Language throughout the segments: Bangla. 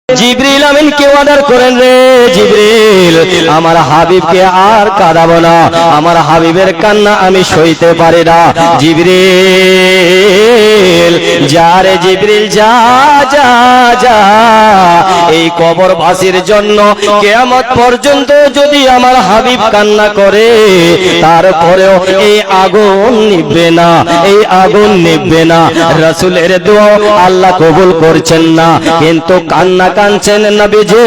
জিবরিল আমিনকে অর্ডার করেন, রে জিবরিল আমার হাবিবকে আর কাঁদাবো না, আমার হাবিবের কান্না আমি সইতে পারি না। জিবরিল যা রে জিবরিল যা যা যা, এই কবরবাসীর জন্য কিয়ামত পর্যন্ত যদি আমার হাবিব কান্না করে তারপরেও এই আগুন নিভবে না, এই আগুন নিভবে না। রাসূলের দোয়া আল্লাহ কবুল করছেন না, কিন্তু কান্না কাঁদছেন নবীজি,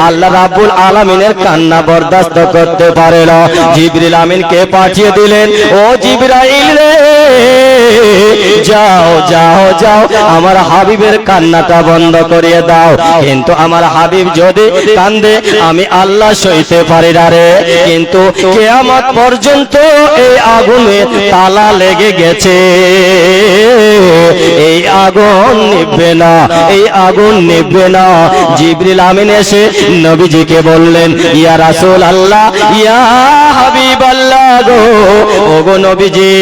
আল্লাহ রাব্বুল আলামিনের কান্না বরদাস্ত করতে পারে না। জিবরিল আমিনকে পাঠিয়ে দিলেন, ও জিবরাইল রে যাও যাও যাও আমার হাবিবের কান্নাটা বন্ধ করিয়ে দাও। কিন্তু আমার হাবিব যদি কান্দে আমি আল্লাহ সইতে পারি না রে। কিন্তু কিয়ামত পর্যন্ত এই আগুনে তালা লেগে গেছে, এই আগুন নিভবে না, এই আগুন নিভবে না। জিবরিল আমিন এসে নবীজিকে বললেন, ইয়া রাসূল আল্লাহ, ইয়া হাবিব আল্লাহ গো, ওগো নবীজি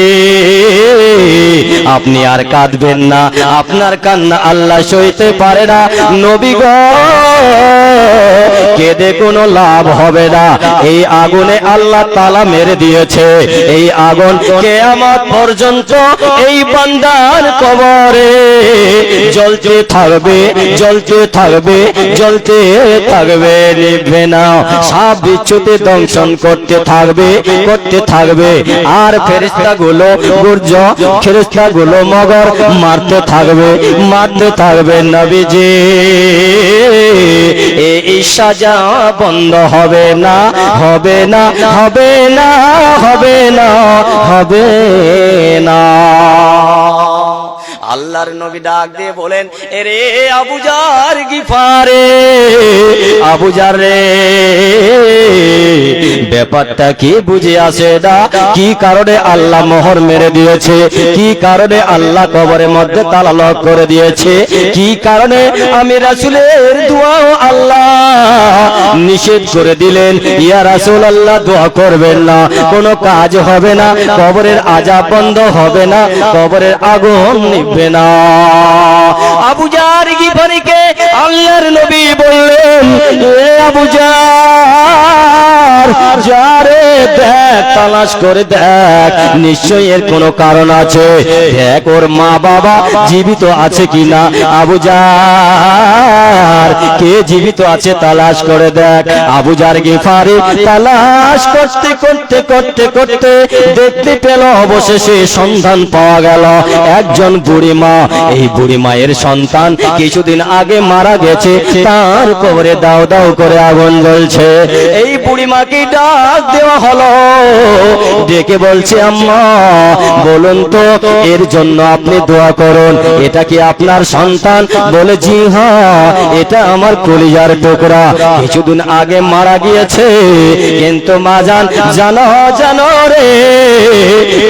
আপনি আর কাঁদবেন না, আপনার কান্না আল্লাহ সইতে পারে না। নবী গো কেঁদে কোনো লাভ হবে না, এই আগুনে আল্লাহ তালা মেরে দিয়েছে, এই আগুন কিয়ামত পর্যন্ত এই বান্দার কবরে জ্বলতে থাকবে, জ্বলতে থাকবে, জ্বলতে থাকবে, নিভবে না। সাপ বিচ্ছুতে দংশন করতে থাকবে, করতে থাকবে, আর ফেরেশতাগুলো গুর্জ, ফেরেশতাগুলো মগর মারতে থাকবে, মারতে থাকবে। নবীজি এই সাজা বন্ধ হবে না, হবে না, হবে না, হবে না, হবে না। আল্লাহর নবী ডাক দিয়ে বলেন, এরে আবু জার গিফারে, আবু জার রে ব্যাপারটা কি বুঝে আসে না? কি কারণে আল্লাহ মোহর মেরে দিয়েছে? কি কারণে আল্লাহ কবরের মধ্যে তালা লক করে দিয়েছে? কি কারণে আমি রাসূলের দোয়া আল্লাহ নিষেধ করে দিলেন? ইয়া রাসূলুল্লাহ দোয়া করবেন না, কোনো কাজ হবে না, কবরের আযাব বন্ধ হবে না, কবরের আগুন নিভবে না। আবু জার গিফারিকে আল্লাহর নবী বললেন, এ আবু জার যারে দেখ, তালাশ করে দেখ, নিশ্চয়ই এর কোনো কারণ আছে, দেখ ওর মা বাবা জীবিত আছে কিনা। আবু জার কে জীবিত আছে তালাশ করে দেখ। আবু জার গিফারি তালাশ করতে করতে করতে করতে দেখতে পেল অবশেষে সন্ধান পাওয়া গেল একজন বুড়ি মা। এই বুড়ি মায়ের সন্তান কিছুদিন আগে মারা গেছে, তার কবরে দাও দাও করে আগুন জ্বলছে। এই বুড়ি মাকে ডাক দেওয়া হলো, ডেকে বলছে, আম্মা বলুন তো এর জন্য আপনি দোয়া করুন, এটা কি আপনার সন্তান? বলে জি হ্যাঁ, এটা আমার কলিজার টুকরা, কিছুদিন আগে মারা গিয়েছে। কিন্তু মা জানো জানো রে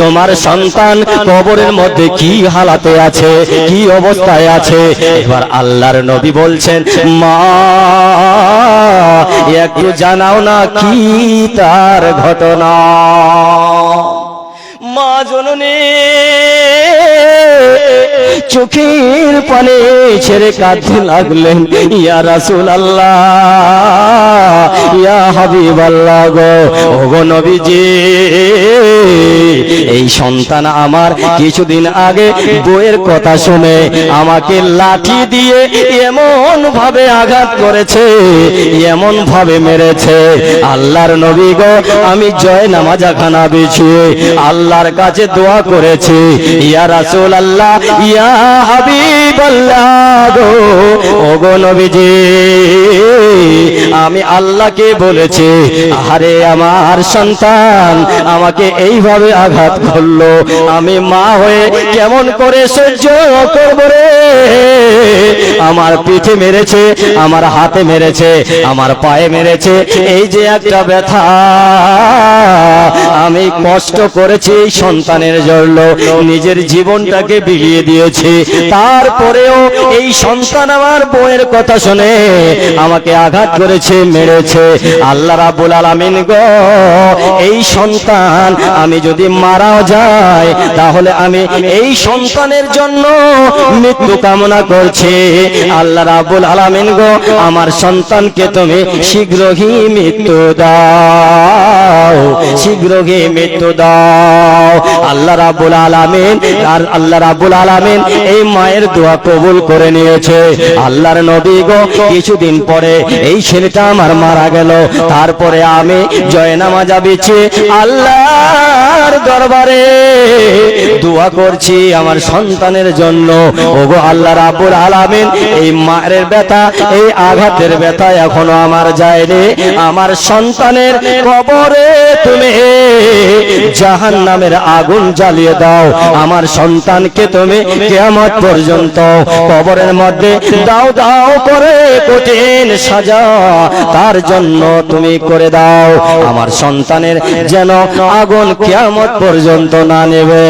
তোমার সন্তান কবরের মধ্যে কি হালাতে আছে, কি অবস্থায় আছে। এবার আল্লাহর নবী বলছেন, মা একটু জানাও না কি তার ঘটনা। মা জননী চোখের পানি ছেড়ে কাঁদতে লাগলেন, ইয়া রাসূলুল্লাহ, ইয়া হাবিবাল্লাহ গো, ওগো নবীজি এই সন্তান আমার কিছুদিন আগে বউয়ের কথা শুনে আমাকে লাঠি দিয়ে এমন ভাবে আঘাত করেছে, এমন ভাবে মেরেছে। আল্লাহর নবী গো আমি জয় নামাজখানা বিছিয়ে আল্লাহর কাছে দোয়া করেছি, ইয়া রাসূলুল্লাহ, ইয়া হাবিবাল্লাহ গো, ওগো নবীজি আমি আল্লাহকে বলেছি, আরে আমার সন্তান আমাকে এইভাবে আঘাত করলো, আমি মা হয়ে কেমন করে সহ্য করব রে। আমার পিঠে মেরেছে, আমার হাতে মেরেছে, আমার পায়ে মেরেছে, এই যে একটা ব্যথা, আমি কষ্ট করেছি এই সন্তানের জন্য, নিজের জীবনটাকে বিলিয়ে দিয়েছি, তারপরেও এই সন্তান আমার বউয়ের কথা শুনে আমাকে আঘাত করেছে, মেরেছে। আল্লাহ রাব্বুল আলামিন গো, এই সন্তান আমি যদি মারাও যায় তাহলে আমি এই সন্তানের জন্য মৃত্যু কামনা করছি। আল্লাহ রাব্বুল আলামিন গো, আমার সন্তানকে তুমি শীঘ্রই মৃত্যু দাও, শীঘ্রই মৃত্যু দাও। আল্লাহ রাব্বুল আলামিন আর আল্লাহ রাব্বুল আলামিন এই মায়ের দোয়া কবুল করে নিয়েছে। আল্লাহর নবী গো, কিছুদিন পরে এই ছেলেটা আমার মারা গেল। তারপরে আমি জয়নামাজে বিছিয়ে আল্লাহর দরবারে দোয়া করছি আমার সন্তানের জন্য। ওগো আল্লাহ রাব্বুল আলামিন, এই মায়ের ব্যথা, এই আঘাতের ব্যথা এখনো আমার যায়নি। আমার সন্তানের কবরে তুমি জাহান্নামের আগুন জ্বালিয়ে দাও। আমার সন্তানকে তুমি কিয়ামত পর্যন্ত কবরের মধ্যে দাও দাও করে কঠিন সাজা তার জন্য তুমি করে দাও। আমার সন্তানের যেন আগুন কিয়ামত পর্যন্ত না নেবে।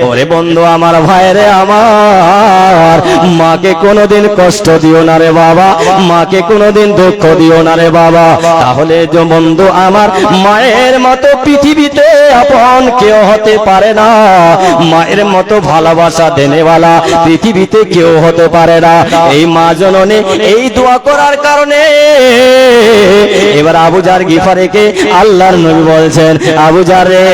ওরে বন্ধু আমার, ভাইরে আমার, মাকে কোনোদিন কষ্ট দিও না রে বাবা, মাকে কোনোদিন দুঃখ দিও না রে বাবা। তাহলে যে বন্ধু আমার, মায়ের মতো পৃথিবীতে আপন কেউ হতে পারে না, মায়ের মতো ভালোবাসা দেনেওয়ালা পৃথিবীতে কেউ হতে পারে না। এই মা জননী এই দোয়া করার কারণে এবার আবু জার গিফারিকে আল্লাহর নবী বলছেন, আবু জার রে,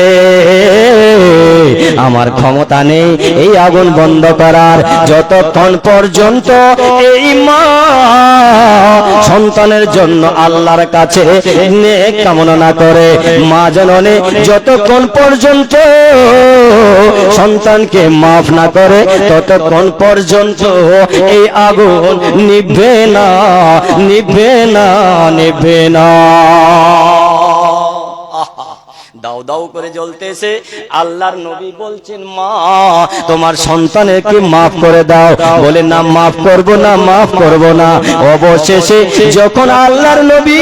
আমার ক্ষমতা নেই এই আগুন বন্ধ করার, যতক্ষণ পর্যন্ত এই মা সন্তানের জন্য আল্লাহর কাছে নেক কামনা না করে, মা জননী যতক্ষণ পর্যন্ত সন্তানকে মাফ না করে, ততক্ষণ পর্যন্ত এই আগুন নিভবে না, নিভবে না, নিভবে না। দাও দাও করে জ্বলতেছে। আল্লাহর নবী বলছেন, মা তোমার সন্তানকে মাফ করে দাও। বলে, না মাফ করব না, মাফ করব না। অবশেষে যখন আল্লাহর নবী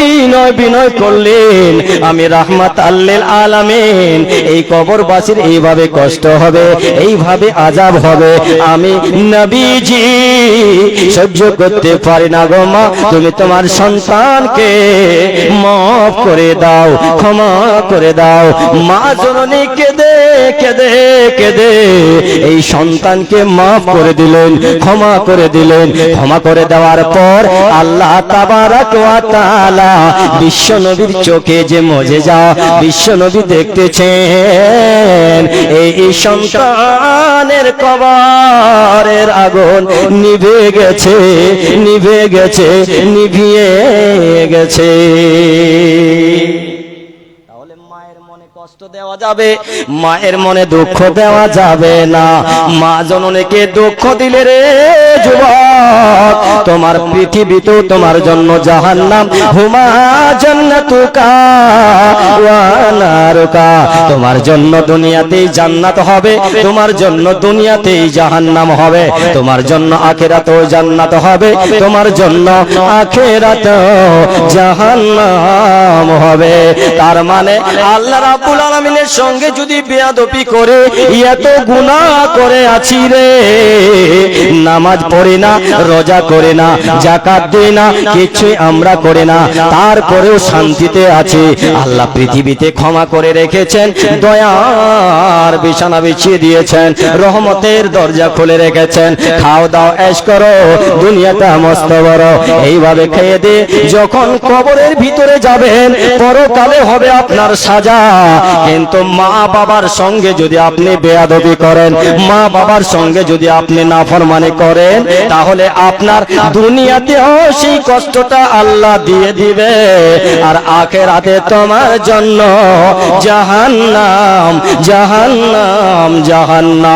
বিনয় করলেন, আমি রাহমাত লিল আলামিন, এই কবরবাসীর এইভাবে কষ্ট হবে, এইভাবে আযাব হবে, আমি নবীজি সহ্য করতে পারি না গো মা, তুমি তোমার সন্তানকে মাফ করে দাও, ক্ষমা করে দাও। মা জননী কেঁদে কেঁদে কেঁদে এই সন্তানকে মাফ করে দিলেন, ক্ষমা করে দিলেন। ক্ষমা করে দেওয়ার পর আল্লাহ তাবারাক ওয়া তাআলা বিশ্ব নবীর চোখে যে মুজিজা বিশ্ব নবী দেখতেছেন, এই সন্তানের কবরের আগুন নিভে গেছে, নিভে গেছে, নিভিয়ে গেছে। কষ্ট দেওয়া যাবে, মায়ের মনে দুঃখ দেওয়া যাবে না। মা জননীকে দুঃখ দিলে রে যুবক, তোমার পৃথিবীতেও তোমার জন্য জাহান্নাম, হুমা জান্নাতুকা ওয়া নারুকা, তোমার জন্য দুনিয়াতেই জান্নাত হবে, তোমার জন্য দুনিয়াতেই জাহান্নাম হবে, তোমার জন্য আখিরাতেও জান্নাত হবে, তোমার জন্য আখিরাতেও জাহান্নাম হবে। তার মানে আল্লাহ রাব্বুল আলামিনের সঙ্গে যদি বেয়াদবি করে, এত গুনাহ করে আছি রে, নামাজ পড়ি না, রোজা করি না, যাকাত দিই না, কিছুই আমরা করি না, তারপরেও শান্তিতে আছি। আল্লাহ পৃথিবীতে ক্ষমা করে রেখেছেন, দয়ার বিছানা বিছিয়ে দিয়েছেন, রহমতের দরজা খুলে রেখেছেন। খাও দাও এশ করো, দুনিয়াটা মস্ত বড়, এইভাবে খেয়ে দিয়ে যখন কবরের ভিতরে যাবেন, পরকালে হবে আপনার সাজা। কিন্তু মা বাবার সঙ্গে যদি আপনি বেয়াদবি করেন, মা বাবার সঙ্গে যদি আপনি নাফরমানি করেন, তাহলে আপনার দুনিয়াতেও সেই কষ্টটা আল্লাহ দিয়ে দিবে, আর আখিরাতে তোমার জন্য জাহান্নাম, জাহান্নাম, জাহান্নাম।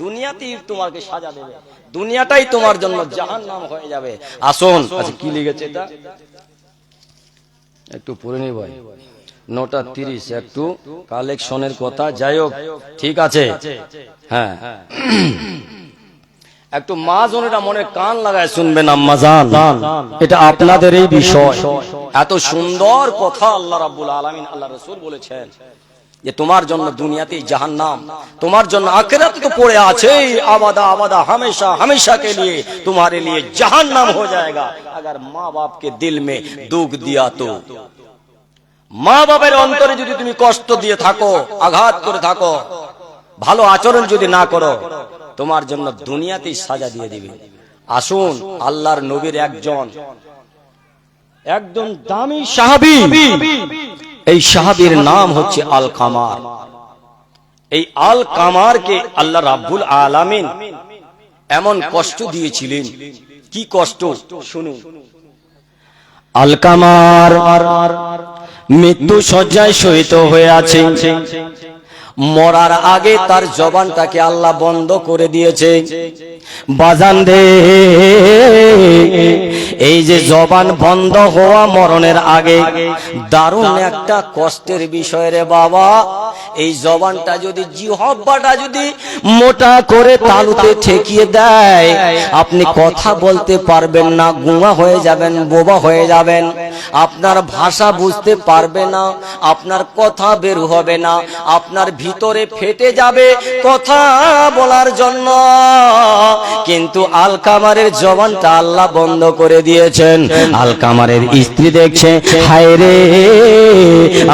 দুনিয়াতেই তোমাকে সাজা দেবে, দুনিয়াটাই তোমার জন্য জাহান্নাম হয়ে যাবে। আসুন, আচ্ছা কি লিখেছে এটা একটু পড়ে নি ভাই, 9:30 একটু কালেকশনের কথা। যাই হোক, ঠিক আছে, হ্যাঁ একটু মা জনেরা মনে কান লাগায় শুনবেন। আম্মা জান, এটা আপনাদের এই বিষয়, এত সুন্দর কথা আল্লাহ রাব্বুল আলামিন, আল্লাহ রাসূল বলেছেন। যে তোমার জন্য দুনিয়াতেই জাহান্নাম, তোমার জন্য আখিরাতে তো পড়ে আছে আবাদা আবাদা हमेशा हमेशा के लिए तुम्हारे लिए जहन्नम हो जाएगा। अगर माँ बाप के दिल में दुख दिया तो, মা বাবার অন্তরে যদি তুমি কষ্ট দিয়ে থাকো, আঘাত করে থাকো, ভালো আচরণ যদি না করো, তোমার জন্য দুনিয়াতেই সাজা দিয়ে দিবে। আসুন আল্লাহর নবীর একজন দামি সাহাবী, এই সাহাবীর নাম হচ্ছে আল কামার। এই আল কামারকে আল্লাহ রাব্বুল আলামিন এমন কষ্ট দিয়েছিলেন, কি কষ্ট শুনুন। আল কামার মৃত্যু শয্যায় শয়িত হয়ে আছে। মরার আগে তার জবানটাকে আল্লাহ বন্ধ করে দিয়েছে। বাজান রে, এই যে জবান বন্ধ হওয়া মরণের আগে দারুণ একটা কষ্টের বিষয় রে বাবা। এই জবানটা যদি, জিহ্বাটা যদি মোটা করে তালুতে ঠেকিয়ে দেয়, আপনি কথা বলতে পারবেন না, গুঙা হয়ে যাবেন, বোবা হয়ে যাবেন, আপনার ভাষা বুঝতে পারবে না, আপনার কথা বের হবে না, আপনার ভিতরে ফেটে যাবে কথা বলার জন্য। কিন্তু আল কামারের জবানটা আল্লাহ বন্ধ করে দিয়েছেন। আল কামারের স্ত্রী দেখছে, হায় রে,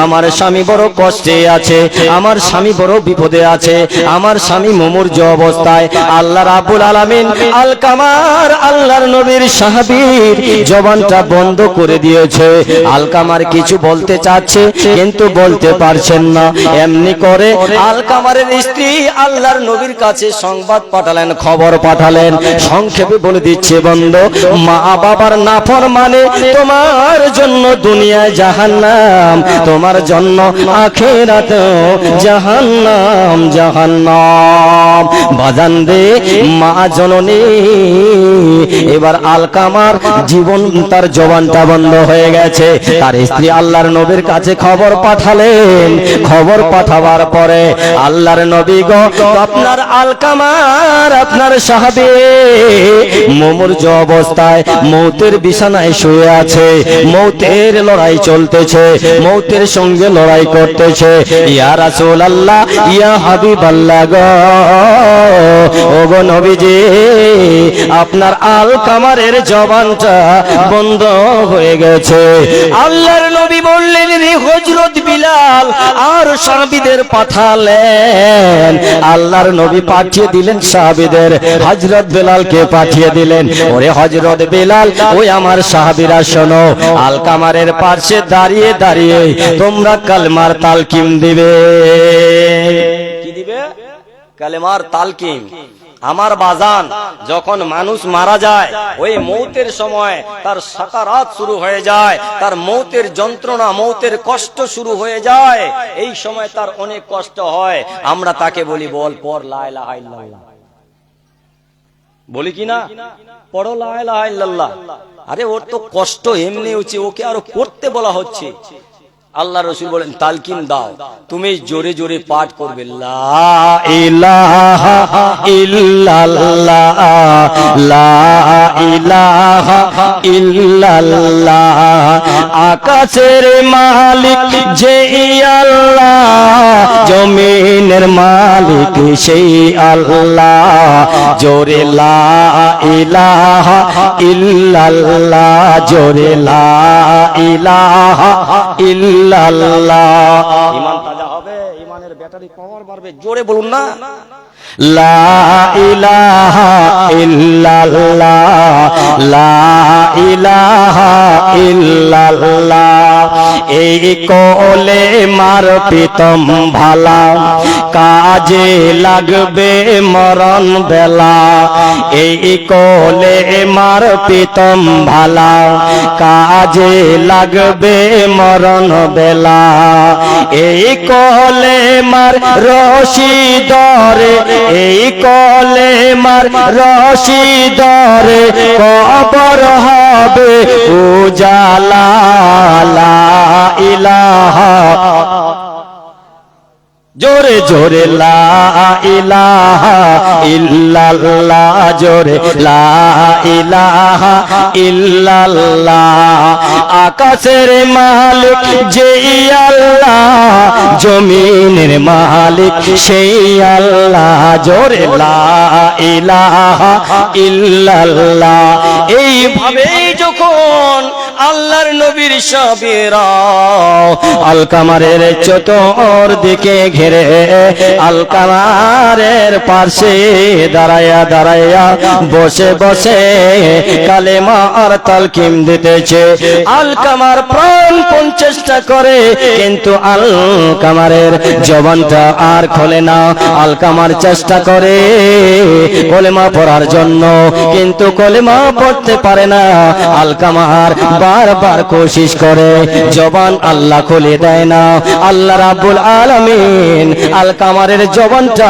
আমার স্বামী বড় কষ্টে আছে, আমার স্বামী বড় বিপদে আছে, আমার স্বামী মুমূর্ষ অবস্থায়। আল্লাহ রাব্বুল আলামিন আল কামার আল্লাহর নবীর সাহাবীর জবানটা বন্ধ করে দিয়েছে। আল কামার কিছু বলতে চাচ্ছে কিন্তু বলতে পারছেন না। এমনি করে আল কামারের স্ত্রী আল্লাহর নবীর কাছে সংবাদ পাঠালেন, খবর পাঠালেন। সংক্ষেপে বলে দিচ্ছে, বন্ধু, মা বাবার নাফরমানে তোমার জন্য দুনিয়ায় জাহান্নাম, তোমার জন্য আখিরাতে জাহান্নাম, জাহান্নাম। বাজান রে, মা জননী। এবার আল কামার জীবন, তার জবানটা বন্ধ হয়ে গেছে। তার স্ত্রী আল্লাহর নবীর কাছে খবর পাঠালেন। খবর পাঠাবার পরে আল্লাহর নবী গো, আপনার আল কামার, আপনার সাহাবী মুমূর্ষ অবস্থায় মৌতের বিছানায় শুয়ে আছে, মৌতের লড়াই চলতেছে, মৌতের সঙ্গে লড়াই করতেছে। ইয়া রাসূলুল্লাহ, ইয়া হাবিবাল্লাহ গো, ও গো নবীজি, আপনার আল কামারের জবানটা বন্ধ হয়ে গেছে। আল্লাহর নবী বললেন, রে হযরত বিলাল আর সাহাবীদের পাঠালেন। আল্লাহর নবী পাঠিয়ে দিলেন সাহাবীদের, হযরত বিলালকে পাঠিয়ে দিলেন। ওরে হযরত বিলাল, ওই আমার সাহাবীরা শোনো, আল কামারের পাশে দাঁড়িয়ে দাঁড়িয়ে তোমরা কালেমার তালকিন দিবে। কি দিবে? কালেমার তালকিন। আমার বাজান, যখন মানুষ মারা যায়, ওই মৌতের সময় তার সাকারাত শুরু হয়ে যায়, তার মৌতের যন্ত্রণা, মৌতের কষ্ট শুরু হয়ে যায়। এই সময় তার অনেক কষ্ট হয়। আমরা তাকে বলি, বল পড় লা ইলাহা ইল্লাল্লাহ, বলি কি না, পড়ো লা ইলাহা ইল্লাল্লাহ। আরে ওর তো কষ্ট এমনি হচ্ছে, ওকে আরো পড়তে বলা হচ্ছে। আল্লাহ রাসূল বলেন, তালকিন দাও, তুমি জোরে জোরে পাঠ করবে, লা ইলাহা ইল্লাল্লাহ, লা ইলাহা ইল্লাল্লাহ। আকাশের মালিক যে আল্লাহ, জমিনের মালিক সেই আল্লাহ। জোরে লা ইলাহা ইল্লাল্লাহ, জোরে লা ইলাহা ইল্লাল্লাহ। ঈমান তাজা হবে, ঈমানের ব্যাটারি পাওয়ার বাড়বে। জোরে বলুন না, লা ইলাহা ইল্লাল্লাহ, লা ইলাহা ইল্লাল্লাহ। এই কোলে মার প্রীতম ভালা, কাজে লাগবে মরণ বেলা। এই কোলে মার প্রীতম ভালা, কাজে লাগবে মরণ বেলা। এই কোলে মার রশি ধরে, এই কলে মার রশি ধরে, কবর হবে উজালা। লা ইলাহা জোরে জোরে লা ইলাহা ইল্লাল্লাহ, জোরে লা ইলাহা ইল্লাল্লাহ। আকাশের মালিক যেই আল্লাহ, জমিনের মালিক সেই আল্লাহ, জোরে লা ইলাহা ইল্লাল্লাহ। এইভাবেই যখন আল্লাহর নবীর সাহাবীরা আল-কামারের চতুর্দিকে ঘিরে আল-কামারের পাশে দাঁড়ায়া দাঁড়ায়া বসে বসে কালেমার তালকিম দিতেছে। আল-কামার প্রাণপণ চেষ্টা করে, কিন্তু আল-কামারের জবানটা আর খোলে না। আল-কামার চেষ্টা করে কলেমা পড়ার জন্য, কিন্তু কলেমা পড়তে পারে না। আল-কামার বারবার কোশিশ করে, জবান আল্লাহ খুলে দেয় না। আল্লাহ রাব্বুল আলামিন আল-কামারের জবানটা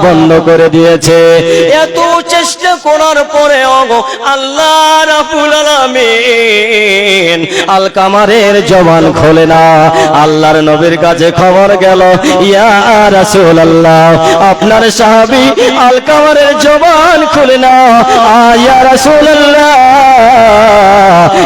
বন্ধ করে দিয়েছে। এত চেষ্টা করার পরেও আল্লাহ রাব্বুল আলামিন আল-কামারের জবান খোলে না। আল্লাহর নবীর কাছে খবর গেল, ইয়া রাসূলুল্লাহ, আপনার সাহাবী আল-কামারের জবান খুলে না। ইয়া রাসূলুল্লাহ,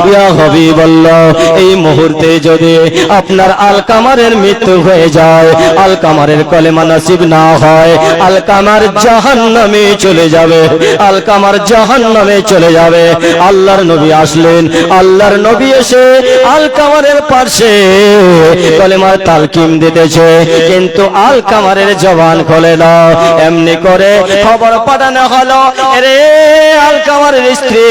ইয়া হাবিবাল্লাহ, এই মুহূর্তে যদি আপনার আল-কামারের মৃত্যু হয়ে যায়, আল-কামারের কলেমা নসিব না হয়, আল-কামার জাহান্নামে চলে যাবে, আল-কামার জাহান্নামে চলে যাবে। আল্লাহর নবী আসলেন। আল্লাহর নবী এসে আল-কামারের পাশে কলেমার তালকিম দিতেছে, কিন্তু আল-কামারের জবান খোলে না। এমনি করে খবর পাঠানো হলো, রে আল-কামারের স্ত্রী,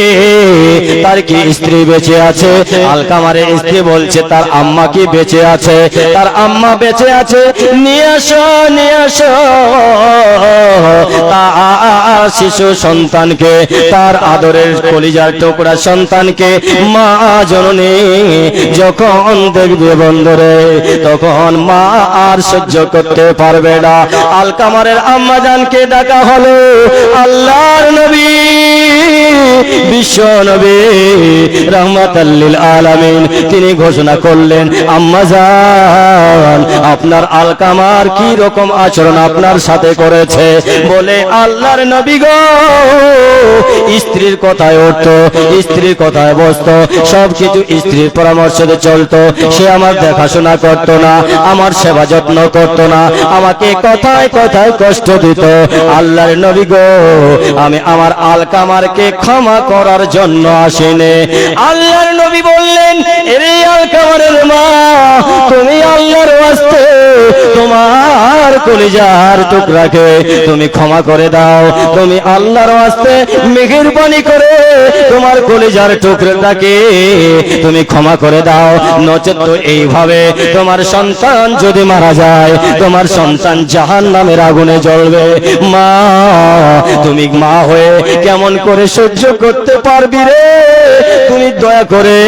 তার কি স্ত্রী বেঁচে আছে? আল-কামারের স্ত্রী বলছে তার আম্মা কি বেঁচে আছে? তার আম্মা বেঁচে আছে, নিয়ে আসো নিয়ে আসো তার শিশু সন্তানকে, তার আদরের কলিজার টুকরা সন্তানকে। মা জননী যখন দেখবে বন্ধুরে, তখন মা আর সহ্য করতে পারবে না। আল-কামারের আম্মা জানকে ডাকা হলো। আল্লাহর নবী, বিশ্ব নবী রাহমাতাল লিল আলামিন, তিনি ঘোষণা করলেন, আম্মা জান, আপনার আল-কামার কি রকম আচরণ আপনার সাথে করেছে? বলে, আল্লাহর নবী গো, স্ত্রীর কথায় উঠতো, স্ত্রীর কথায় বসতো, সবকিছু স্ত্রীর পরামর্শে চলতো। সে আমার দেখাশোনা করত না, আমার সেবা যত্ন করত না, আমাকে কথায় কথায় কষ্ট দিত। আল্লাহর নবী গো, আমি আমার আল-কামারকে ক্ষমা করার জন্য আসিনি। আল্লাহর নবী বললেন, এরে আল-কামারের মা, তুমি আল্লাহর ওয়াস্তে তোমার কলিজার টুকরাকে তুমি ক্ষমা করে দাও। তুমি আল্লাহর ওয়াস্তে মেহেরবানি করে তোমার কলিজার টুকরাটাকে তুমি ক্ষমা করে দাও, নচেত তো এইভাবে তোমার সন্তান যদি মারা যায়, তোমার সন্তান জাহান্নামের আগুনে জ্বলবে। মা, তুমি মা হয়ে কেমন করে সহ্য করতে পারবি রে? তুমি দয়া করে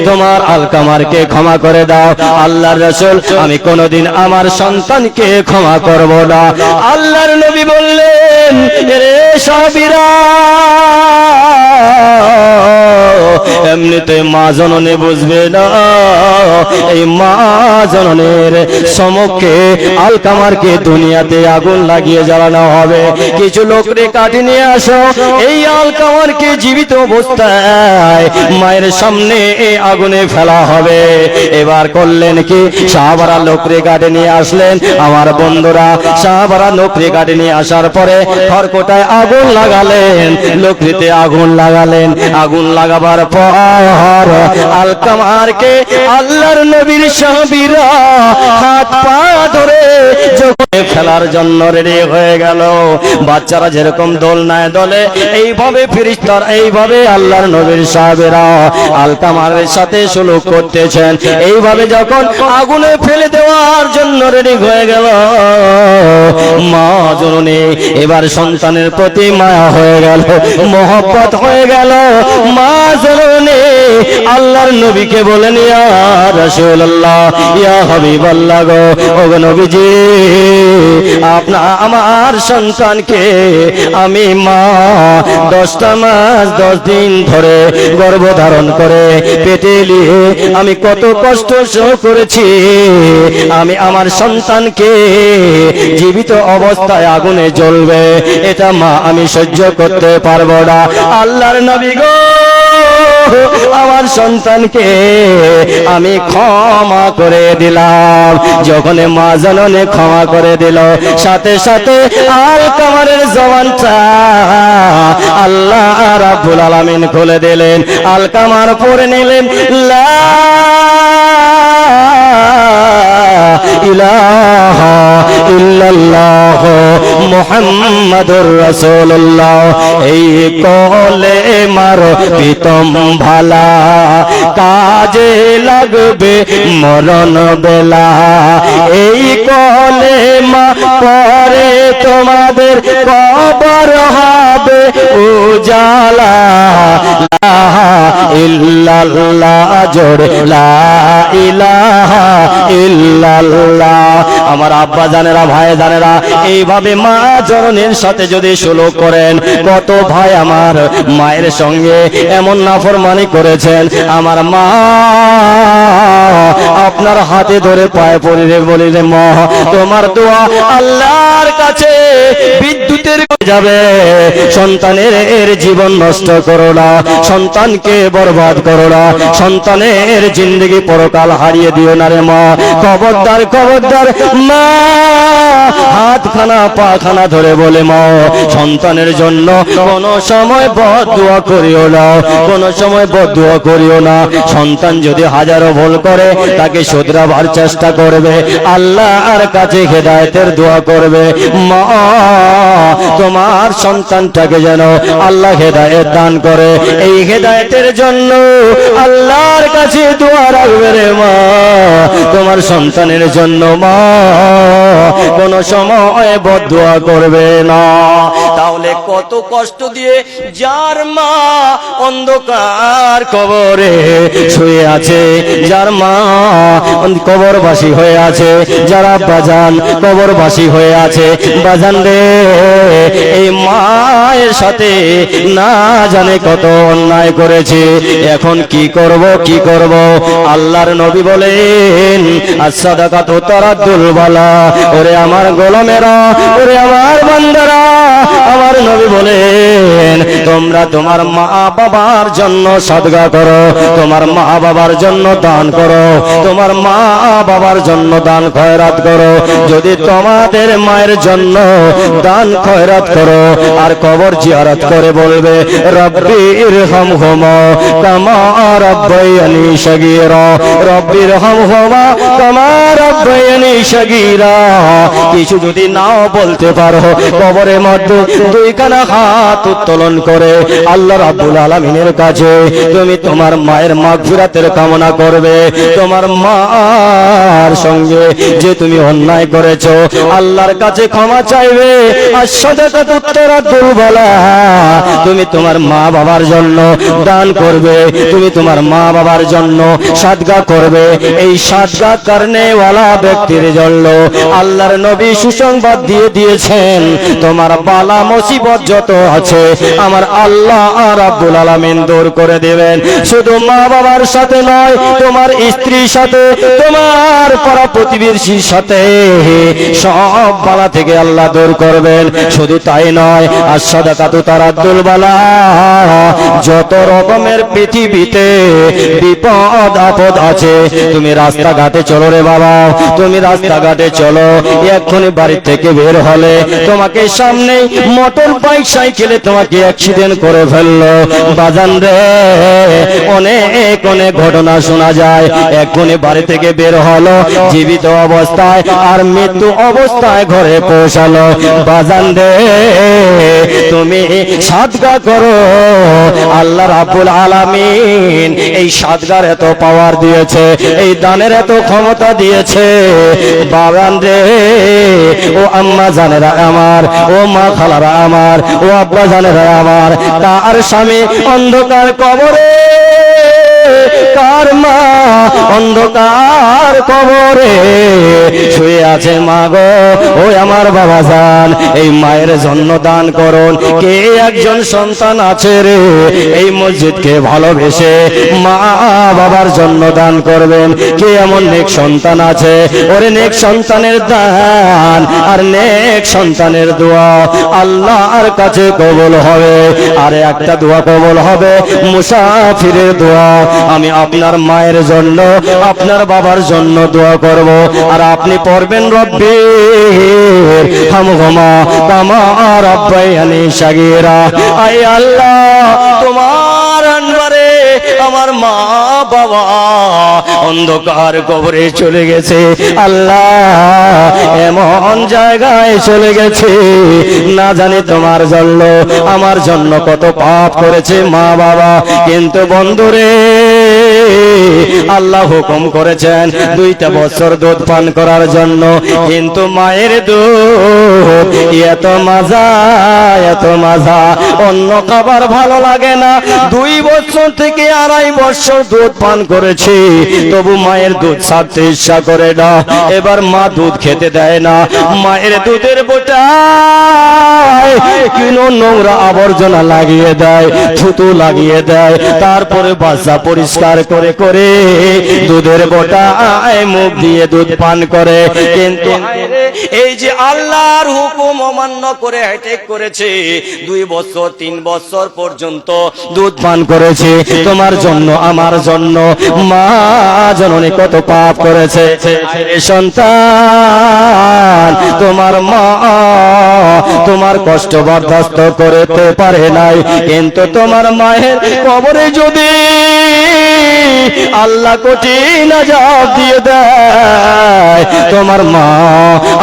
তোমার আল-কামারকে ক্ষমা করে দাও। আল্লাহর রাসূল, আমি কোনদিন আমার সন্তানকে ক্ষমা করব না। আল্লাহর নবী বললেন, রে সাহাবীরা, এমনিতে মা জননী বুঝবে না, এই মা জননীর সমক্ষে আল-কামারকে দুনিয়াতে আগুন লাগিয়ে জ্বালানো হবে। কিছু লোকরে কাটি নিয়ে আসো, এই আল-কামারকে জীবিত অবস্থায় মায়ের সামনে আগুনে ফেলা হবে। এবার করলেন কি, সাহাবারা লোকরে কাটে নিয়ে আসলেন। আমার বন্ধুরা, সাহাবারা লোকরে কাটে নিয়ে আসার পরে খড়কোটায় আগুন লাগালেন, লোকরিতে আগুন লাগালেন। আগুন লাগাবার পর আল-কামারকে আল্লাহর নবীর সাহাবীরা হাত পা ধরে জোরে ফেলার জন্য রেডি হয়ে গেল। বাচ্চারা যেরকম দোলনায় দলে, এইভাবে ফেরেশতারা, এইভাবে আল্লাহর নবীর সাহাবীরা আল-কামারের সাথে সুলুক করতেছেন। এইভাবে যখন আগুনে ফেলে দেওয়ার জন্য রেডি হয়ে গেল, মা জননী এবার সন্তানের প্রতি মায়া হয়ে গেল, মহব্বত হয়ে গেল। মা জননী আল্লাহর নবীকে বলেন, ইয়া রাসূলুল্লাহ, ইয়া হাবিবাল্লাহ গো, ও নবীজি, আমার সন্তানকে আমি মা 10টা মাস 10 দিন ধরে গর্ভধারণ করে পেটে নিয়ে আমি কত কষ্ট সহ্য করেছি। আমি আমার সন্তানকে জীবিত অবস্থায় আগুনে জ্বলবে, এটা মা আমি সহ্য করতে পারবো না। আল্লাহর নবী গো, আমার সন্তানকে আমি ক্ষমা করে দিলাম। যখন মা জননী ক্ষমা করে দিল, সাথে সাথে আলকামারের জবানটা আল্লাহ রাব্বুল আলামিন খুলে দিলেন। আলকামার পড়ে নিলেন, লা ইলাহা ইল্লাল্লাহ মুহাম্মাদুর রাসূলুল্লাহ। এই কলেমার প্রীতম ভালা কাজে লাগবে মরণ বেলা। এই কলেমা পরে তোমাদের কবর হবে উজালা। লা ইল্লাল্লাহ জোরে লা ইলাহা ইল্লাল্লাহ। আমার আব্বা জানেরা, ভাই জানেরা, এইভাবে মা জননীর সাথে যদি সুলুক করেন, কত ভাই আমার মায়ের সঙ্গে এমন নাফরমানি করেছেন, আমার মা আপনার হাতে ধরে পায়ে পড়ে বলিলে, মা তোমার দোয়া আল্লাহর কাছে বিদ্যুতের যাবে। সন্তানের জীবন নষ্ট করো না, সন্তানকে বরবাদ করো না, সন্তানের জিন্দগি পরকাল হারিয়ে দিও না রে মা। খবরদার খবরদার মা, হাতখানা পাখানা ধরে বলে, মা সন্তানের জন্য কোনো সময় বদদুয়া করিও না, কোনো সময় বদদুয়া করিও না। সন্তান যদি হাজারো ভুল করে, তাকে শুধরাবার চেষ্টা করবে, আল্লাহর কাছে হেদায়েতের দোয়া করবে। মা তোমার সন্তানটাকে যেন আল্লাহ হেদায়েত দান করে, এই হেদায়েতের জন্য আল্লাহর কাছে দোয়া রাখবে রে মা। তোমার সন্তানের জন্য মা কোন সময় বদদুয়া করবে না। তাহলে কত কষ্ট দিয়ে যার মা অন্ধকার কবরে শুয়ে আছে, যার মা কবরবাসী হয়ে আছে, যারা বাজান কবরবাসী হয়ে আছে, বাজান রে, এই মায়ের সাথে না জানে কত অন্যায় করেছে। এখন কি করব কি করব? আল্লাহর নবী বলেন, as-সাদাকাতু তারাদ্দুল বালা। ওরে আমার গোলামেরা, ওরে আমার বান্দারা, আমার নবী বলেন, তোমরা তোমার মা বাবার জন্য সাদকা করো, তোমার মা বাবার জন্য দান করো, তোমার মা বাবার জন্য দান খয়রাত করো। যদি তোমাদের মায়ের জন্য দান খয়রাত করো আর কবর জিয়ারত করে বলবে, রব্বি ইরহামহুমা কামা রাব্বায়ানি সগীরা, রব্বি ইরহামহুমা কামা রাব্বায়ানি সগীরা। কিছু যদি নাও বলতে পারো, কবরের মধ্যে দুইখানা হাত উত্তোলন করে আল্লাহ রাব্বুল আলামিনের কাছে তুমি তোমার মায়ের মাগফিরাতের কামনা করবে। তোমার মার সঙ্গে যে তুমি অন্যায় করেছো, আল্লাহর কাছে ক্ষমা চাইবে। as-সাদাকাতু তারাদ্দুল বালা। তুমি তোমার মা বাবার জন্য দান করবে, তুমি তোমার মা বাবার জন্য সাদকা করবে। এই সাদকা করনেওয়ালা ব্যক্তির জন্য আল্লাহর নবী সুসংবাদ দিয়ে দিয়েছেন, তোমার বালা মুসিবত যত আছে আমার আল্লাহ রাব্বুল আলামিন দূর করে দেবেন। শুধু মা বাবার সাথে নয়, তোমার স্ত্রীর সাথে, তোমার পাড়া প্রতিবেশীর সাথে সব বালা থেকে আল্লাহ দূর করবেন। শুধু তাই নয়, as-সাদাকাতু তারাদ্দুল বালা। যত রকমের পৃথিবীতে বিপদ আপদ আছে, তুমি রাস্তাঘাটে চলো রে বাবা, তুমি রাস্তাঘাটে চলো। এক্ষুনি বাড়ি থেকে বের হলে তোমাকে সামনে মোটর বাইক সাইকেলে তোমাকে অ্যাক্সিডেন্ট করে ফেললো, বাজান রে, অনেক অনেক ঘটনা শোনা যায়। এক্ষুনি বাড়ি থেকে বের হলো জীবিত অবস্থায় আর মৃত্যু অবস্থায় ঘরে পৌঁছালো, বাজান রে, তুমি সাদকা করো। আল্লাহ রাব্বুল আলামিন এই সাদকার এত পাওয়ার দিয়েছে, এই দানের এত ক্ষমতা দিয়েছে, বাবান রে, ও আম্মা জানেরা আমার, ও মা খালারা আমার, ও আব্বা জানেরা আমার, তার স্বামী অন্ধকার কবরে কার মা অন্ধকার কবরে শুয়ে আছে। মা গো, ও আমার বাবা জান, এই মায়ের জন্য দান করুন। কে একজন সন্তান আছে রে এই মসজিদকে ভালোবেসে মা বাবার জন্য দান করবেন? কে এমন নেক সন্তান আছে? ওরে নেক সন্তানের দান আর নেক সন্তানের দোয়া আল্লাহর কাছে কবুল হবে। আর একটা দোয়া কবুল হবে, মুসাফিরের দোয়া। আমি আপনার মায়ের জন্য, আপনার বাবার জন্য দোয়া করব, আর আপনি পড়বেন রব্বি হামহুমা কামা রাব্বায়ানি সাগীরা। আয় আল্লাহ, তোমার আনবারে আমার মা বাবা অন্ধকার কবরে চলে গেছে। আল্লাহ, এমন জায়গায় চলে গেছে না জানি তোমার জন্য আমার জন্য কত পাপ করেছে মা বাবা। কিন্তু বন্ধুরে, আল্লাহ হুকুম করেছেন 2টা বছর দুধ পান করার জন্য, কিন্তু মায়ের দুধ এত মজা, এত মজা, অন্য খাবার ভালো লাগে না। 2 বছর থেকে 2.5 বছর দুধ পান করেছি, তবু মায়ের দুধ ছাড়তে ইচ্ছা করে না। এবার মা দুধ খেতে দেয় না। মায়ের দুধের বোটায় কিনো নোংরা আবর্জনা লাগিয়ে দেয়, থুতু লাগিয়ে দেয়, তারপরে বাচ্চা পরিষ্কার করে করে দুধের বোটায় মুখ দিয়ে দুধ পান করে। কিন্তু এই যে আল্লাহর হুকুম অমান্য করে হেটেক করেছে, 2 বছর 3 বছর পর্যন্ত দুধ পান করেছে তোমার জন্য, আমার জন্য। মা জননী কত পাপ করেছে। সন্তান, তোমার মা তোমার কষ্ট বরদাস্ত করতে পারে নাই, কিন্তু তোমার মায়ের কবরে যদি আল্লাহ কঠিন আযাব দিয়ে দেয়, তোমার মা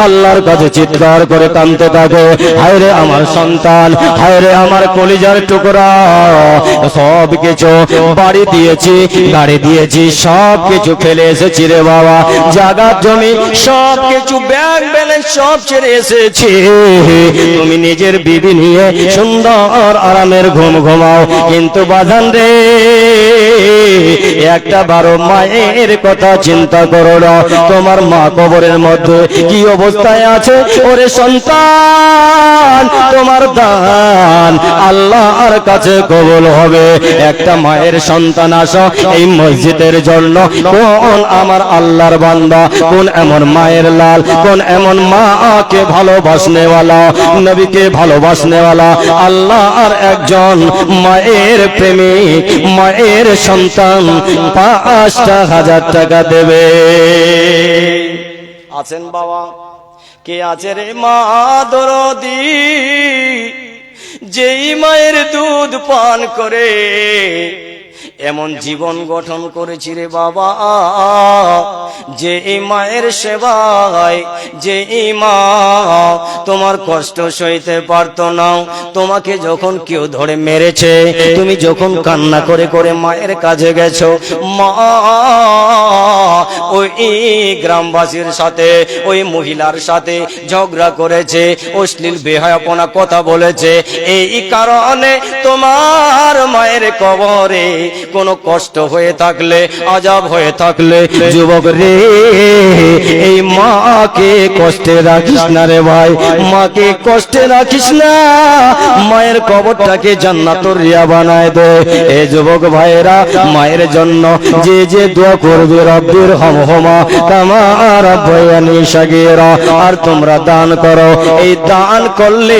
আল্লাহর কাছে চিৎকার করে কাঁদতে থাকে, হায় রে আমার সন্তান, হায় রে আমার কলিজার টুকরা, সব কিছু বাড়ি দিয়েছি, গাড়ি দিয়েছি, সব কিছু ফেলে এসেছি রে বাবা, জায়গা জমি সব কিছু, ব্যাংক ব্যালেন্স সব ছেড়ে এসেছি। তুমি নিজের বিবি নিয়ে সুন্দর আরামের ঘুম ঘুমাও, কিন্তু বাজান রে একটা বারো মায়ের কথা চিন্তা করো না। তোমার মা কবরের মধ্যে কি অবস্থায় আছে? ওরে সন্তান, তোমার দান আল্লাহর কাছে কবুল হবে। একটা মায়ের সন্তান আসো এই মসজিদের জন্য। কোন আমার আল্লাহর বান্দা, কোন এমন মায়ের লাল, কোন এমন মাকে ভালোবাসনেওয়ালা, নবীকে ভালোবাসনেওয়ালা, আল্লাহর একজন মায়ের প্রেমিক, মায়ের সন্তান 5,000 টাকা দেবে? আছেন বাবা? কে আছে রে মা দরদি, যেই মায়ের দুধ পান করে এমন জীবন গঠন করেছি রে বাবা, যে মায়ের সেবায়, যে মা তোমার কষ্ট সইতে পারতো না, তোমাকে যখন কেউ ধরে মেরেছে, তুমি যখন কান্না করে করে মায়ের কাছে গেছো, মা ওই গ্রামবাসীর সাথে, ওই মহিলার সাথে ঝগড়া করেছে, অশ্লীল বেহায়াপনা কথা বলেছে, এই কারণে তোমার মায়ের কবরে কোনো কষ্ট হয়ে থাকলে, আযাব হয়ে থাকলে, যুবক রে এই মাকে কষ্টে রাখিস না রে ভাই, মাকে কষ্টে রাখিস না, মায়ের কবরটাকে জান্নাতুর রিয়া বানায় দে। এই যুবক ভাইরা, মায়ের জন্য যে যে দোয়া করবে, রব্বির হামহুমা কামা রাব্বায়ানি সাগীরা, আর তোমরা দান করো। এই দান করলে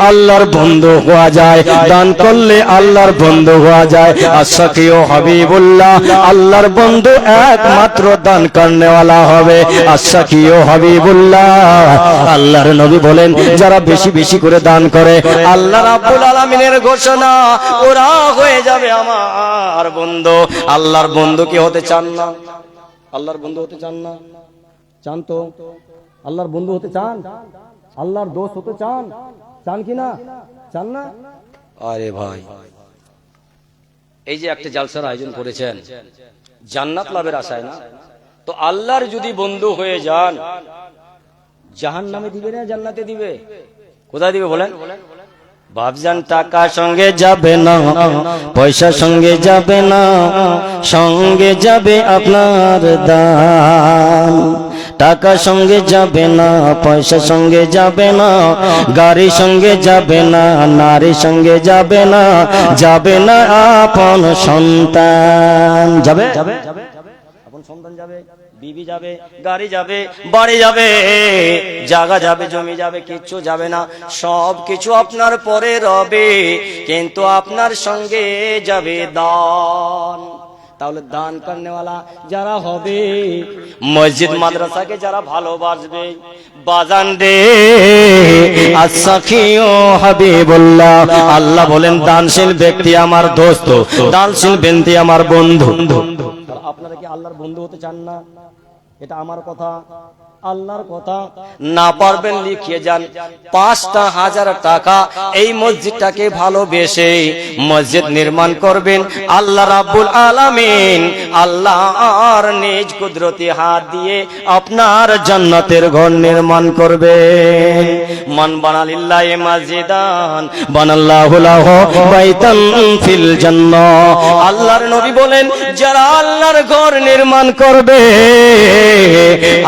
আল্লাহর বন্ধু হওয়া যায়, দান করলে আল্লাহর বন্ধু হওয়া যায়। আশাকিও হাবিবুল্লাহ, আল্লাহর বন্ধু একমাত্র দান করনেওয়ালা হবে। আশাকিও হাবিবুল্লাহ, আল্লাহর নবী বলেন, যারা বেশি বেশি করে দান করে, আল্লাহ রাব্বুল আলামিনের ঘোষণা, ওরা হয়ে যাবে আমার বন্ধু। আল্লাহর বন্ধু কি হতে চান না? আল্লাহর বন্ধু হতে চান না? চান তো? আল্লাহর বন্ধু হতে চান? আল্লাহর দোস্ত হতে চান? চান কি না? চান না? আরে ভাই, এই যে একটা জালসার আয়োজন করেছেন জান্নাত লাভের আশায় না, তো আল্লাহর যদি বন্ধু হয়ে যান, জাহান্নামে দিবে না জান্নাতে দিবে? কোথায় দিবে বলেন? বাপজান টাকা সঙ্গে যাবে না, পয়সা সঙ্গে যাবে না, সঙ্গে যাবে আপনার দান। টাকা সঙ্গে যাবে না, পয়সা সঙ্গে যাবে না, গাড়ি সঙ্গে যাবে না, নারী সঙ্গে যাবে না, যাবে না আপন সন্তান। যাবে আপন সন্তান যাবে, বিবি যাবে, গাড়ি যাবে, বাড়ি যাবে, জায়গা যাবে, জমি যাবে, কিচ্ছু যাবে না। সব কিছু আপনার পরে রবে, কিন্তু আপনার সঙ্গে যাবে দান। তাহলে দান করনেওয়ালা যারা হবে, মসজিদ মাদ্রাসাকে যারা ভালোবাসবে, বাজান রে আসাখিও হাবিবুল্লাহ, আল্লাহ বলেন দানশীল ব্যক্তি আমার দোস্ত, দানশীল ব্যক্তি আমার বন্ধু। আপনারা কি আল্লাহর বন্ধু হতে চান না? এটা আমার কথা, আল্লাহর কথা। না পারবেন লিখিয়ে যান ৫,০০০ টাকা এই মসজিদটাকে ভালোবেসে মসজিদ নির্মাণ করবেন। আল্লাহ রাব্বুল আলামিন আল্লাহর নিজ কুদরতি হাত দিয়ে আপনার জান্নাতের ঘর নির্মাণ করবেন। মান বানালিল্লাহি মাসজিদান বানাল্লাহু লাহু বাইতান ফিল জান্নাহ। আল্লাহর নবী বলেন, যারা আল্লাহর ঘর নির্মাণ করবে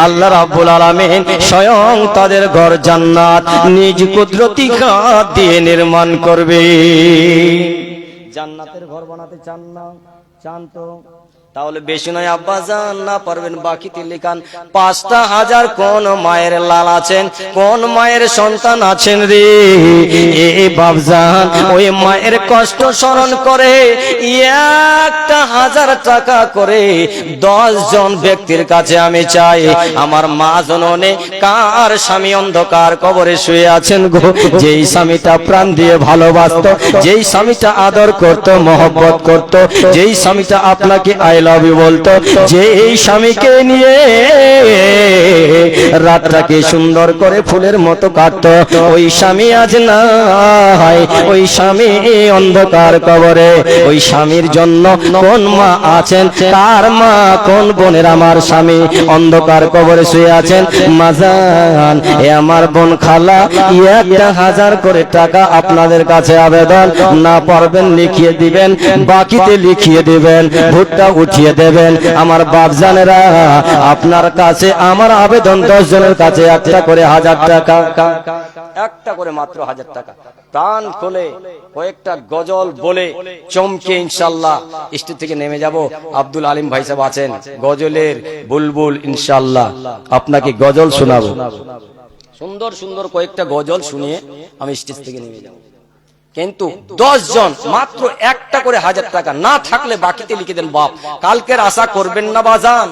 আল্লাহ রাব্বুল আলামিন স্বয়ং তাদের ঘর জান্নাত নিজ কুদরতি হাত দিয়ে নির্মাণ করবে। জান্নাতের ঘর বানাতে চান না? চান তো? তাহলে বেশি নয় আব্বা জান, না পারবেন বাকিতে লিখান ৫,০০০। কোন মায়ের লাল আছেন, কোন মায়ের সন্তান আছেন রে এ বাপজান, ওই মায়ের কষ্ট স্মরণ করে ১,০০০ টাকা করে ১০ জন ব্যক্তির কাছে আমি চাই। আমার মা জননে কার স্বামী অন্ধকার কবরে শুয়ে আছেন গো, যেই স্বামীটা প্রাণ দিয়ে ভালোবাসত, যেই স্বামীটা আদর করত, মহব্বত করত, যেই স্বামীটা আপনাকে আই লাভ ইউ বলতো, যে এই স্বামীকে নিয়ে রাতটাকে সুন্দর করে ফুলের মতো কাটতো, ওই স্বামী আজ নাই, ওই স্বামী অন্ধকার কবরে। ওই স্বামীর জন্য কোন মা আছেন, কার মা, কোন বোনের আমার স্বামী অন্ধকার কবরে শুয়ে আছেন? মাজান এ আমার বোন খালা ১,০০০ করে টাকা আপনাদের কাছে আবেদন, না পারবেন লিখিয়ে দিবেন, বাকিতে লিখিয়ে দিবেন, ভোটটা উঠিয়ে দেবেন। আমার বাপজানেরা আপনার কাছে আমার আবেদন ১০ জনের কাছে একটা করে ১,০০০ টাকা, একটা করে মাত্র ১,০০০ টাকা। প্রাণ খুলে কয়েকটা গজল বলে চমকে ইনশাআল্লাহ স্টেজ থেকে নেমে যাব। আব্দুল আলিম ভাই সাহেব আছেন, গজলের বুলবুল, ইনশাআল্লাহ আপনাকে গজল শোনাবো। সুন্দর সুন্দর কয়েকটা গজল শুনিয়ে আমি স্টেজ থেকে নেমে যাব। কিন্তু ১০ জন মাত্র একটা করে ১,০০০ টাকা, না থাকলে বাকিতে লিখে দেন। বাপ কালকের আশা করবেন না বাজান,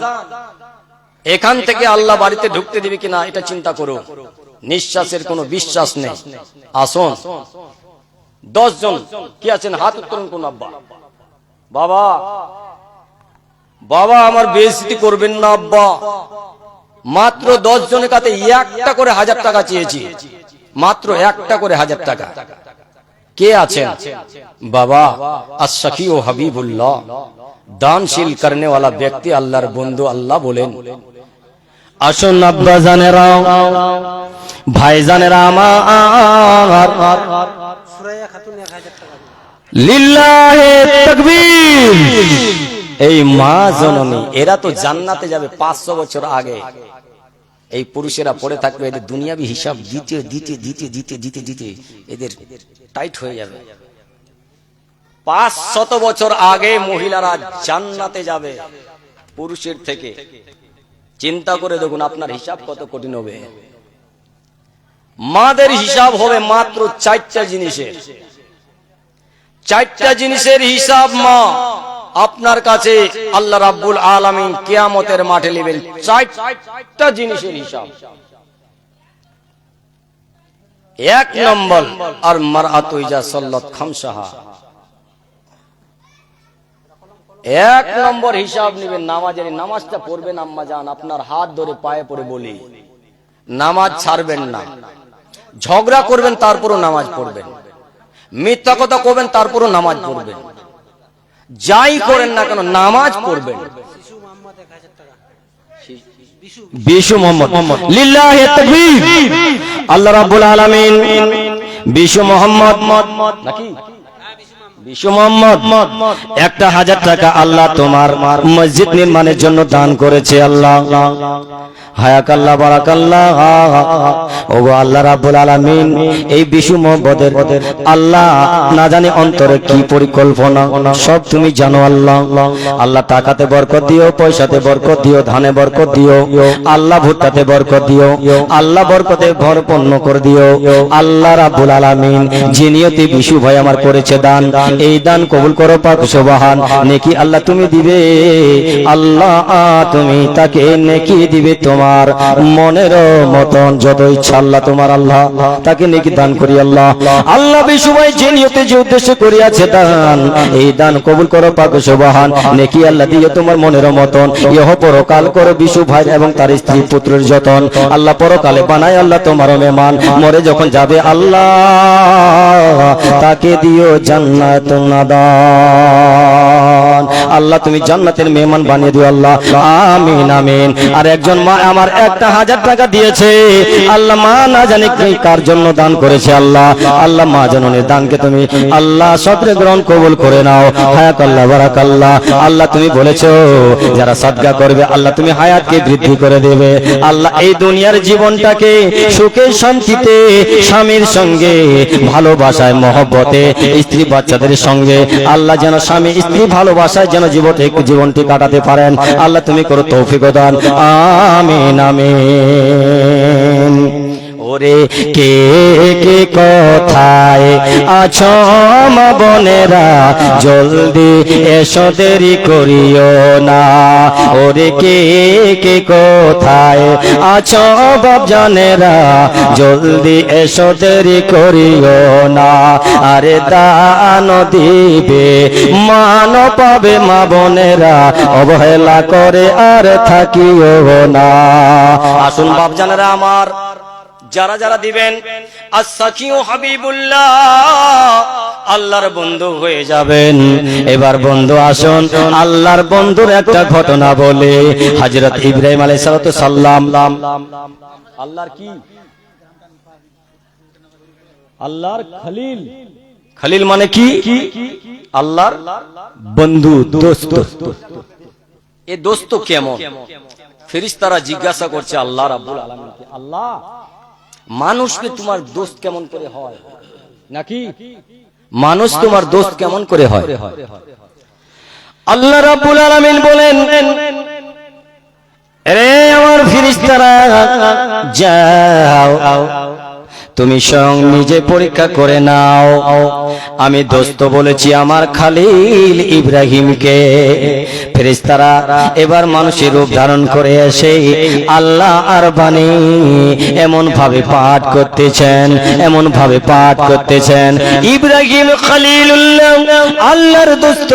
এখান থেকে আল্লাহ বাড়িতে ঢুকতে দিবে কিনা এটা চিন্তা করো। নিঃশ্বাসের কোনো বিশ্বাস নেই। আসুন ১০ জন কি আছেন, হাত উত্তোলন করুন। আব্বা, বাবা, বাবা আমার বেইজ্জতি করবেন না আব্বা, মাত্র ১০ জনের কাছে একটা করে ১,০০০ টাকা চেয়েছি, মাত্র একটা করে ১,০০০ টাকা। কে আছেন? বাবা আশাকি ও হাবিবুল্লাহ, দানশীল করনে वाला ব্যক্তি, আল্লাহর বন্ধু। আল্লাহ বলেন, আসুন আব্বা জানেরা, ভাই জানেরা আমার, লিল্লাহে তাকবীর। এই মা জননী এরা তো জান্নাতে যাবে ৫০০ বছর আগে। এই পুরুষেরা পড়ে থাকবে, এদের দুনিয়াবি হিসাব দিতে দিতে দিতে দিতে দিতে দিতে এদের টাইট হয়ে যাবে। ৫০০ বছর আগে মহিলারা জান্নাতে যাবে পুরুষের থেকে। চিন্তা করে দেখুন আপনার হিসাব কত কঠিন হবে। মাদের হিসাব হবে মাত্র ৪টা জিনিসের, ৪টা জিনিসের হিসাব মা আপনার কাছে আল্লাহ রাব্বুল আলামিন কিয়ামতের মাঠে নেবেন। ৪টা জিনিসের হিসাব। ১ নম্বর, আর মারআতু ইজা সাল্লাত খামসাহা। ১ নম্বর হিসাব নেবেন নামাজের। নামাজটা পড়বেন আম্মা জান, আপনার হাত ধরে পায়ে পড়ে বলি, নামাজ ছাড়বেন না। ঝগড়া করবেন তারপরও নামাজ পড়বেন, মিথ্যা কথা কবেন তারপরও নামাজ পড়বেন, যাই করেন না কেন নামাজ পড়বেন। বিশু মোহাম্মদ, লিল্লাহি তাকবীর। আল্লাহ রাব্বুল আলামিন বিশু মোহাম্মদ নাকি বিশু মোহাম্মদ 1000 টাকা আল্লাহ তোমার মসজিদ নির্মাণের জন্য দান করেছে। আল্লাহ হায়াকাল্লাহ বারাকাল্লাহ। ওগো আল্লাহ রাব্বুল আলামিন, এই বিশু মোহাম্মদের আল্লাহ না জানি অন্তরে কি পরিকল্পনা, সব তুমি জানো আল্লাহ। আল্লাহ টাকাতে বরকত দিও, পয়সাতে বরকত দিও, ধানে বরকত দিও আল্লাহ, ভুট্টাতে বরকত দিও আল্লাহ, বরকতে ভরপূর্ণ করে দিও আল্লাহ রাব্বুল আলামিন। যে নিয়তে বিশু ভাই আমার করেছে দান, এই দান কবুল করো পাক সুবহান। নেকি আল্লাহ তুমি দিবে আল্লাহ, তুমি তাকে নেকি দিবে তোমার মনের মতন যত ইচ্ছা আল্লাহ তোমার আল্লাহ তাকে নেকি দান করি আল্লাহ। আল্লাহ বিশু ভাই যে নিয়তে যে উদ্দেশ্য করিয়াছে দান, এই দান কবুল করো পাক সুবহান। নেকি আল্লাহ দিয়ে তোমার মনের মতন ইহ পরকাল করো বিশু ভাই এবং তার স্ত্রী পুত্রের যতন আল্লাহ, পরকালে বানায় আল্লাহ তোমার মেহমান। মরে যখন যাবে আল্লাহ তাকে দিও জান্নাত নাদান আল্লাহ, তুমি জান্নাতের মেহমান বানিয়ে দিও আল্লাহ, আমিন আমিন। আর একজন মা আমার 1000 টাকা দিয়েছে আল্লাহ, মা না জানি কার জন্য দান করেছে আল্লাহ। আল্লাহ মা জননের দানকে তুমি আল্লাহ সদরে গ্রহণ কবুল করে নাও। হায়াকাল্লাহ বারাকাল্লাহ। আল্লাহ তুমি বলেছো যারা সাদকা করবে আল্লাহ তুমি হায়াতকে বৃদ্ধি করে দেবে আল্লাহ। এই দুনিয়ার জীবনটাকে সুখে শান্তিতে স্বামীর সঙ্গে ভালোবাসায় মহব্বতে স্ত্রী বাচ্চাদের সঙ্গে আল্লাহ যেন স্বামী স্ত্রী ভালোবাসায় যেন জীবনটি কাটাতে পারেন আল্লাহ, তুমি করো তৌফিক দান, আমিন আমিন। ওরে কে কে কোথায় আছো মা বোনেরা, জলদি এসো দেরি করিও না। ওরে কে কে কোথায় আছো বাপজানেরা, জলদি এসো দেরি করিও না। আরে দান দিবে মান পাবে মা বোনেরা, অবহেলা করে আর থাকিও না। আসুন বাপজানেরা আমার, যারা যারা দিবেন আস-সাকিউ হাবিবুল্লাহ আল্লাহর বন্ধু হয়ে যাবেন। এবার বন্ধু আসুন আল্লাহর বন্ধুর একটা ঘটনা বলে। হযরত ইব্রাহিম আলাইহিস সালাম আল্লাহর কি আল্লাহর খলিল, খলিল মানে কি আল্লাহর বন্ধু, দোস্ত। এই দোস্ত কেমন? ফেরেশতারা জিজ্ঞাসা করছে আল্লাহ রাব্বুল আলামিনকে, আল্লাহ মানুষকে তোমার দোস্ত কেমন করে হয়, নাকি মানুষ তোমার দোস্ত কেমন করে হয়? আল্লাহ রাব্বুল আলামিন বলেন, রে আমার ফেরেশতারা যাও তুমি স্বয়ং নিজে পরীক্ষা করে নাও। আমি দোস্ত বলেছি আমার খালিল ইব্রাহিমকে। ফেরেশতারা এবার মানুষের রূপ ধারণ করে এসে আল্লাহ আর বাণী এমন ভাবে পাঠ করতেছেন, এমন ভাবে পাঠ করতেছেন, ইব্রাহিম খলিলুল্লাহ আল্লাহর দোস্ত।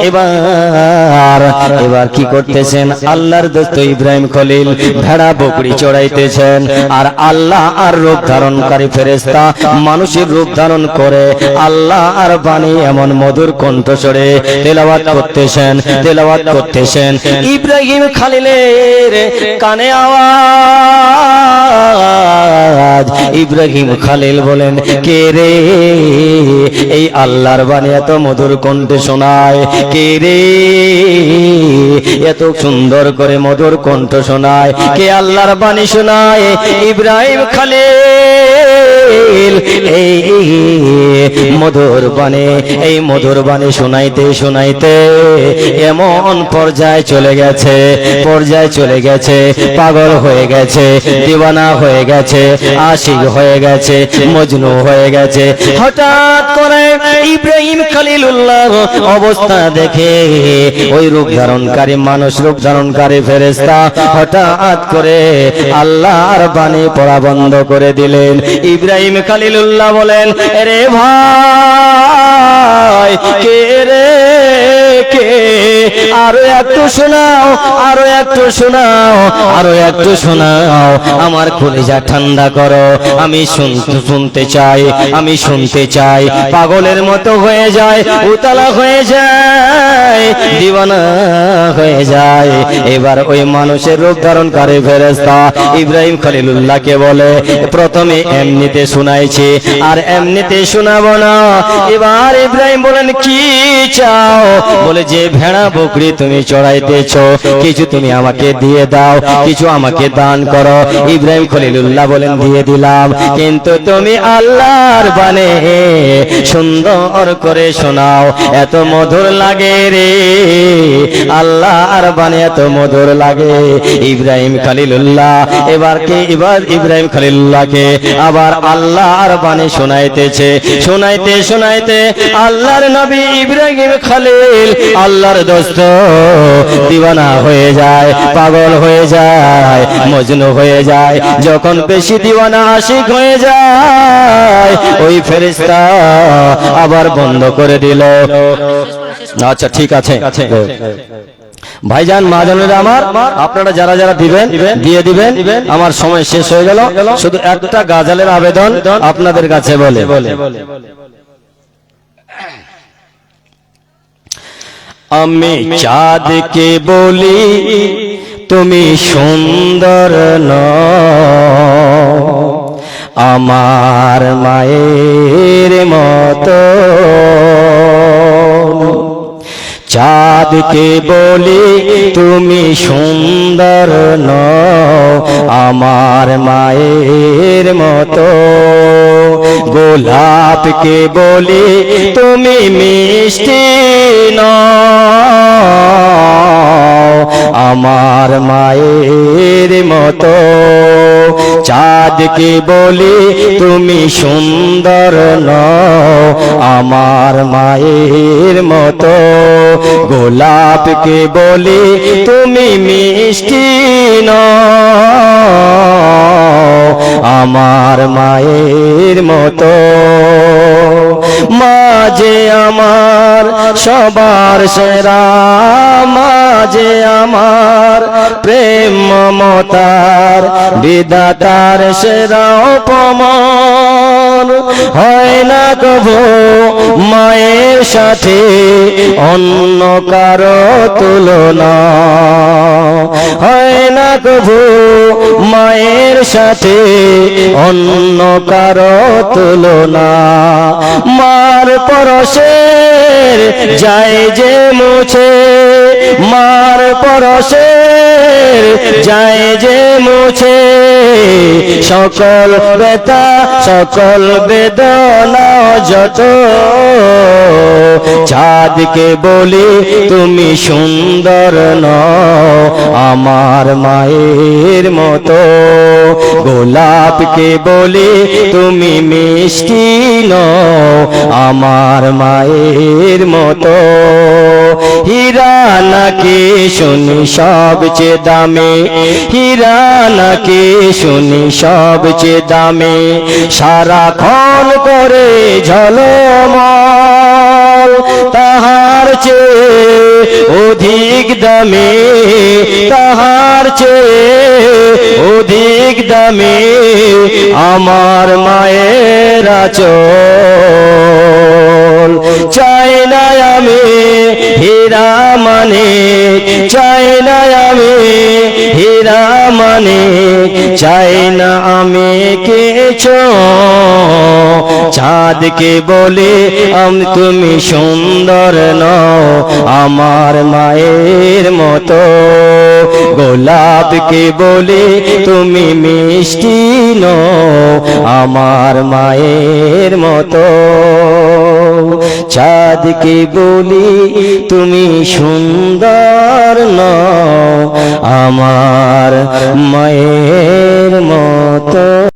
এবার কি করতেছেন? আল্লাহর দোস্ত ইব্রাহিম খলিল ভেড়া বকরি চড়াইতেছেন, আর আল্লাহ আর রূপ ধারণ ফেরেশতা মানুষের রূপ ধারণ করে আল্লাহ আর বাণী এমন মধুর কণ্ঠস্বরে তেলাওয়াত করতেছেন। ইব্রাহিম খলিলের কানে আওয়াজ, ইব্রাহিম খলিল বলেন, কে রে এই আল্লাহর বাণী এত মধুর কণ্ঠে শোনায়? কে রে এত সুন্দর করে মধুর কণ্ঠ শোনায়? কে আল্লাহর বাণী শোনায়? ইব্রাহিম খলিল এই মধুর বাণী শোনাইতে শোনাইতে এমন পর্যায়ে চলে গেছে, পাগল হয়ে গেছে, দিওয়ানা হয়ে গেছে, আশিক হয়ে গেছে, মজনু হয়ে গেছে। হঠাৎ করে ইব্রাহিম খলিলুল্লাহ অবস্থা দেখে ওই রূপ ধারণকারী মানুষ, রূপ ধারণকারী ফেরেশতা হঠাৎ করে আল্লাহর বাণী পড়া বন্ধ করে দিলেন। ইব্রাহিম খলিলুল্লাহ বলেন, রে ভাই কে রে কে, আরো একটু শোনাও, আরো একটু শোনাও, আরো একটু শোনাও, আমার কলিজা ঠান্ডা করো, আমি শুনতে চাই, আমি শুনতে চাই। পাগলের মতো হয়ে যায়, উতলা হয়ে যায়, দিওয়ানা হয়ে যায়। এবার ওই মানুষের রূপ ধারণকারী ফেরেশতা ইব্রাহিম খলিলুল্লাহকে বলে, প্রথমে এমনিতে শোনাইছি আর এমনিতে শোনাবো না। এবার ইব্রাহিম বলেন, কি চাও? বলে, যে ভেড়া বকরি তুমি চড়াইতেছো কিছু তুমি আমাকে দিয়ে দাও, কিছু আমাকে দান করো। ইব্রাহিম খলিলুল্লাহ বলেন, দিয়ে দিলাম, কিন্তু তুমি আল্লাহর বাণী সুন্দর করে শোনাও, এত মধুর লাগে রে, আল্লাহর বাণী এত মধুর লাগে। ইব্রাহিম খলিলুল্লাহ এবার ইব্রাহিম খলিলুল্লাহকে আবার আল্লাহর বাণী শোনাইতেছে। শোনাইতে শোনাইতে আল্লাহর নবী ইব্রাহিম খলিল আল্লাহর দোস্ত দিওয়ানা হয়ে যায়, পাগল হয়ে যায়, মজনু হয়ে যায়। যখন বেশি দিওয়ানা আশিক হয়ে যায়, ওই ফেরেশতা আবার বন্ধ করে দিল। আচ্ছা ঠিক আছে ভাইজান, মাজানেরা আমার, আপনারা যারা যারা দিবেন দিয়ে দিবেন। আমার সময় শেষ হয়ে গেল, শুধু একটা গাজালের আবেদন আপনাদের কাছে বলে, আমি চাঁদকে বলি তুমি সুন্দর নও, আমার মায়ের মতো। চাঁদকে বলি তুমি সুন্দর নও, আমার মায়ের মতো। গোলাপকে বলি তুমি মিষ্টি নও, আমার মায়ের মতো। চাঁদকে বলি তুমি সুন্দর নও, আমার মায়ের মতো। গোলাপকে বলি তুমি মিষ্টি নও, আমার মায়ের মতো। মাঝে আমার সবার সেরা, মাঝে আমার প্রেম মমতার বিধাতার সেরা অপমান। হয় না কভু মায়ের সাথে অন্য কারো তুলনা, হয় না কভু মায়ের সাথে অন্য কারো তুলনা। মার পরশের যায় যে মুছে, মার পরশের যায় যে মুছে, সকল ব্যথা সকল বেদনা যত। চাঁদকে বলি তুমি সুন্দর নও, আমার মায়ের মতো। গোলাপকে বলি তুমি মিষ্টি নও, আমার মায়ের মতো। হীরা নাকি শুনি সবচেয়ে দামি, হীরা নাকি শুনি সবচেয়ে দামি, সারাক্ষণ করে ঝলমল, তাহার চেয়ে অধিক দামি, তাহার চেয়ে অধিক দামি আমার মায়ের আঁচল। চাই না আমি হীরা মানে, চাই না আমি হীরা মানে, চাই না আমি কিছু। চাঁদকে বলে তুমি সুন্দর নও, আমার মায়ের মতো। গোলাপকে বলে তুমি মিষ্টি নও, আমার মায়ের মতো। চাঁদকে বলি তুমি সুন্দর নও, আমার মায়ের মতো।